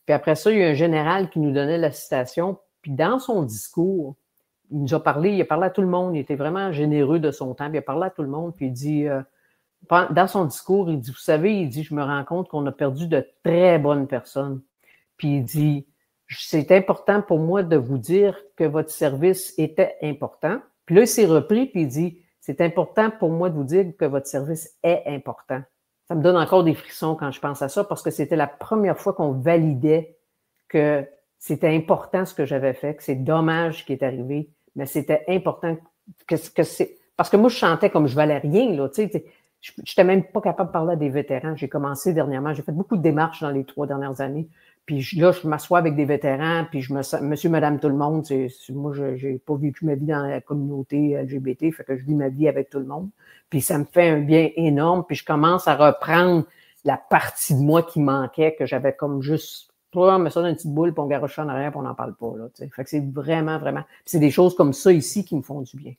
Puis après ça, il y a un général qui nous donnait la citation. Puis dans son discours, il nous a parlé, il a parlé à tout le monde. Il était vraiment généreux de son temps. Puis il a parlé à tout le monde. Puis il dit, dans son discours, il dit, vous savez, il dit, je me rends compte qu'on a perdu de très bonnes personnes. Puis il dit, c'est important pour moi de vous dire que votre service était important. Puis là, il s'est repris, puis il dit, c'est important pour moi de vous dire que votre service est important. Ça me donne encore des frissons quand je pense à ça, parce que c'était la première fois qu'on validait que c'était important ce que j'avais fait, que c'est dommage ce qui est arrivé, mais c'était important que c'est... Parce que moi, je chantais comme je valais rien, là, tu sais, je n'étais même pas capable de parler à des vétérans. J'ai commencé dernièrement, j'ai fait beaucoup de démarches dans les 3 dernières années. Puis là, je m'assois avec des vétérans, puis je me sens, monsieur, madame, tout le monde. Moi, je n'ai pas vécu ma vie dans la communauté LGBT, fait que je vis ma vie avec tout le monde. Puis ça me fait un bien énorme. Puis je commence à reprendre la partie de moi qui manquait, que j'avais comme juste, on met ça dans une petite boule, puis on garoche en arrière, puis on n'en parle pas. Là, fait que c'est vraiment, vraiment... Puis c'est des choses comme ça ici qui me font du bien.